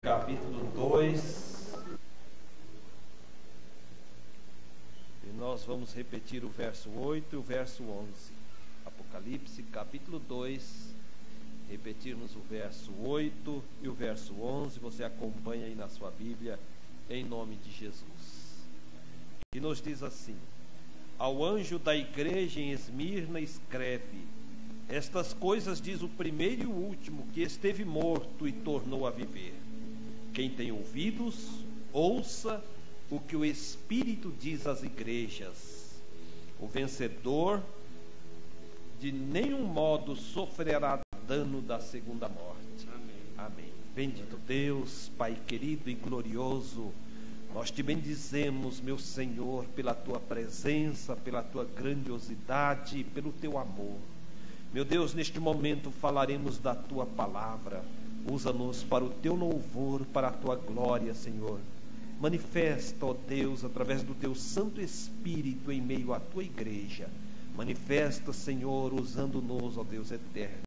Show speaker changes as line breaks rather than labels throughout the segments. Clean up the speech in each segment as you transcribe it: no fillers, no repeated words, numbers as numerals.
capítulo 2, e nós vamos repetir o verso 8 e o verso 11. Apocalipse, capítulo 2, repetirmos o verso 8 e o verso 11. Você acompanha aí na sua Bíblia, em nome de Jesus. E nos diz assim: ao anjo da igreja em Esmirna escreve: estas coisas diz o primeiro e o último, que esteve morto e tornou a viver. Quem tem ouvidos, ouça o que o Espírito diz às igrejas. O vencedor de nenhum modo sofrerá dano da segunda morte. Amém. Amém. Bendito Deus, Pai querido e glorioso, nós te bendizemos, meu Senhor, pela tua presença, pela tua grandiosidade e pelo teu amor. Meu Deus, neste momento falaremos da tua palavra. Usa-nos para o teu louvor, para a tua glória, Senhor. Manifesta, ó Deus, através do teu Santo Espírito em meio à tua igreja. Manifesta, Senhor, usando-nos, ó Deus eterno.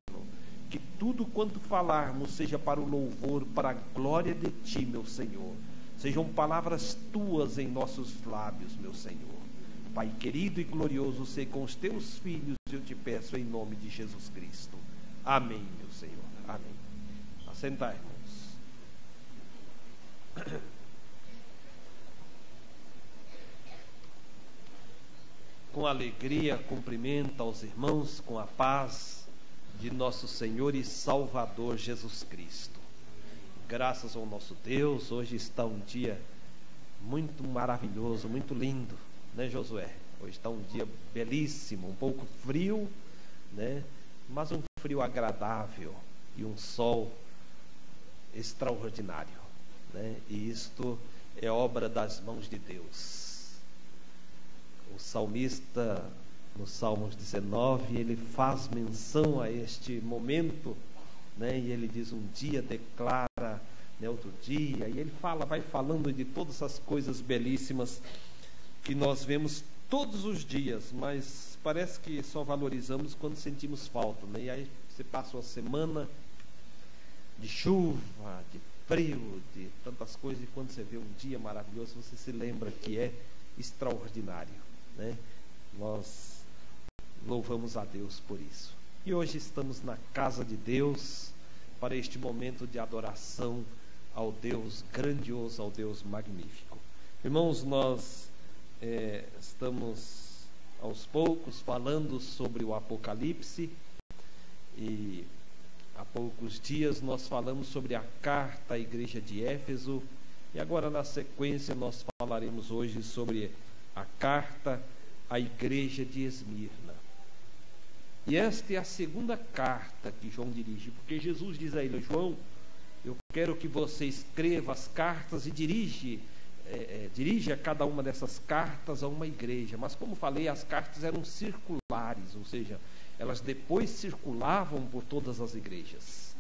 Que tudo quanto falarmos seja para o louvor, para a glória de ti, meu Senhor. Sejam palavras tuas em nossos lábios, meu Senhor. Pai querido e glorioso, sei com os teus filhos, eu te peço em nome de Jesus Cristo. Amém, meu Senhor. Amém. Assentar, irmãos. Com alegria, cumprimento aos irmãos com a paz de nosso Senhor e Salvador Jesus Cristo. Graças ao nosso Deus, hoje está um dia muito maravilhoso, muito lindo, né, Josué? Hoje está um dia belíssimo, um pouco frio, né? Mas um frio agradável e um sol extraordinário, né? E isto é obra das mãos de Deus. O salmista, no Salmos 19, ele faz menção a este momento, né? E ele diz: um dia declara, né, outro dia, e ele vai falando de todas as coisas belíssimas que nós vemos todos os dias, mas parece que só valorizamos quando sentimos falta, né? E aí você passa uma semana de chuva, de frio, de tantas coisas, e quando você vê um dia maravilhoso, você se lembra que é extraordinário, né? Nós louvamos a Deus por isso. E hoje estamos na casa de Deus para este momento de adoração ao Deus grandioso, ao Deus magnífico. Irmãos, nós estamos aos poucos falando sobre o Apocalipse, e há poucos dias nós falamos sobre a carta à igreja de Éfeso, e agora na sequência nós falaremos hoje sobre a carta à igreja de Esmirna. E esta é a segunda carta que João dirige, porque Jesus diz a ele: João, eu quero que você escreva as cartas e dirige a cada uma dessas cartas a uma igreja. Mas como falei, as cartas eram circulares, ou seja, elas depois circulavam por todas as igrejas.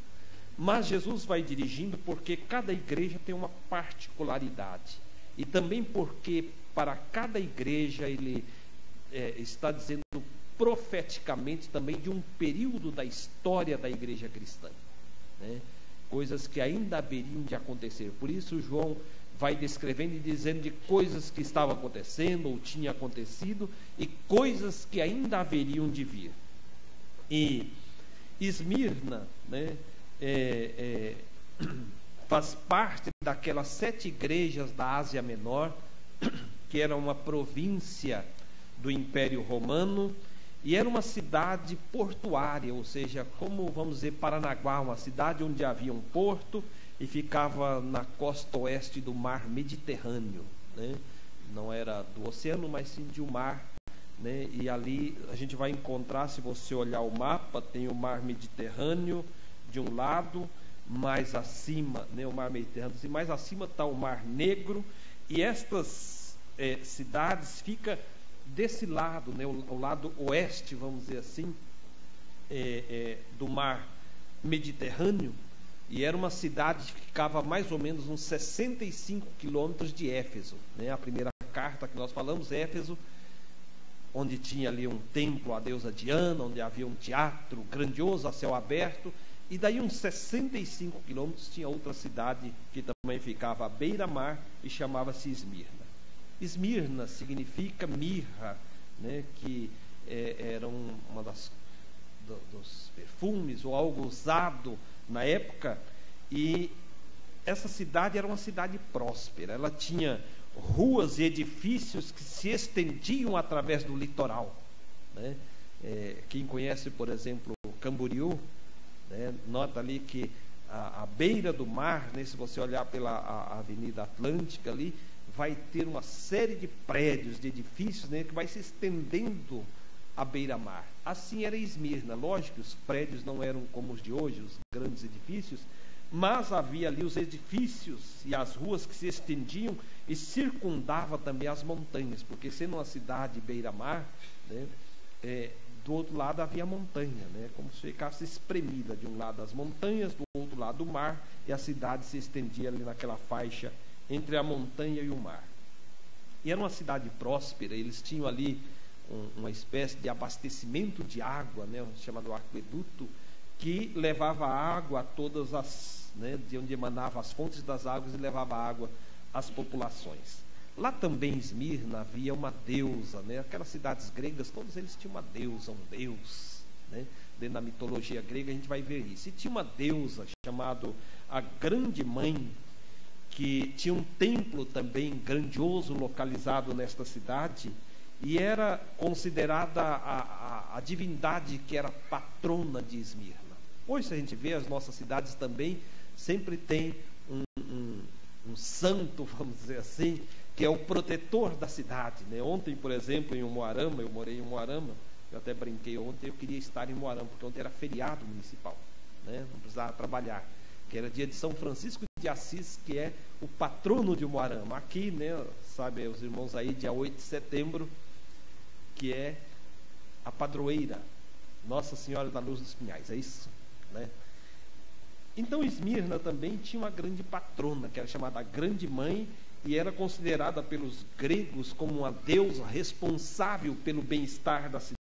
Mas Jesus vai dirigindo porque cada igreja tem uma particularidade, e também porque para cada igreja ele está dizendo profeticamente também de um período da história da igreja cristã, né? Coisas que ainda haveriam de acontecer. Por isso João vai descrevendo e dizendo de coisas que estavam acontecendo ou tinham acontecido e coisas que ainda haveriam de vir. E Esmirna, né, faz parte daquelas 7 igrejas da Ásia Menor, que era uma província do Império Romano, e era uma cidade portuária, ou seja, como vamos dizer Paranaguá, uma cidade onde havia um porto e ficava na costa oeste do mar Mediterrâneo, né? Não era do oceano, mas sim de um mar, né? E ali a gente vai encontrar, se você olhar o mapa, tem o mar Mediterrâneo de um lado, mais acima, né, o mar Mediterrâneo, e mais acima está o Mar Negro, e estas cidades ficam desse lado, né, o lado oeste, vamos dizer assim, do mar Mediterrâneo, e era uma cidade que ficava mais ou menos uns 65 quilômetros de Éfeso, né? A primeira carta que nós falamos, Éfeso, onde tinha ali um templo à deusa Diana, onde havia um teatro grandioso a céu aberto, E daí uns 65 quilômetros tinha outra cidade que também ficava à beira-mar e chamava-se Esmirna. Esmirna significa mirra, né, que era uma dos perfumes ou algo usado na época. E essa cidade era uma cidade próspera. Ela tinha ruas e edifícios que se estendiam através do litoral, né? Quem conhece, por exemplo, Camboriú, né, nota ali que a beira do mar, né, se você olhar pela Avenida Atlântica ali, vai ter uma série de prédios, de edifícios, né, que vai se estendendo à beira-mar. Assim era Esmirna. Lógico que os prédios não eram como os de hoje, os grandes edifícios, mas havia ali os edifícios e as ruas que se estendiam e circundava também as montanhas, porque sendo uma cidade beira-mar, né, do outro lado havia montanha, né, como se ficasse espremida, de um lado as montanhas, do outro lado o mar, e a cidade se estendia ali naquela faixa entre a montanha e o mar. E era uma cidade próspera. Eles tinham ali uma espécie de abastecimento de água, né, chamado aqueduto, que levava água a todas as, né, de onde emanavam as fontes das águas, e levava água às populações. Lá também em Esmirna havia uma deusa, né? Aquelas cidades gregas, todos eles tinham uma deusa, um deus, né? Dentro da mitologia grega a gente vai ver isso. E tinha uma deusa chamada a Grande Mãe, que tinha um templo também grandioso localizado nesta cidade, e era considerada a divindade que era patrona de Esmirna. Hoje, se a gente vê, as nossas cidades também sempre tem um santo, vamos dizer assim, que é o protetor da cidade, né? Ontem, por exemplo, em Umuarama, eu morei em Umuarama, eu até brinquei ontem, eu queria estar em Umuarama, porque ontem era feriado municipal, né? Não precisava trabalhar, que era dia de São Francisco de Assis, que é o patrono de Umuarama. Aqui, né, sabe, os irmãos aí, dia 8 de setembro, que é a padroeira, Nossa Senhora da Luz dos Pinhais, é isso, né? Então Esmirna também tinha uma grande patrona, que era chamada Grande Mãe, e era considerada pelos gregos como uma deusa responsável pelo bem-estar da cidade.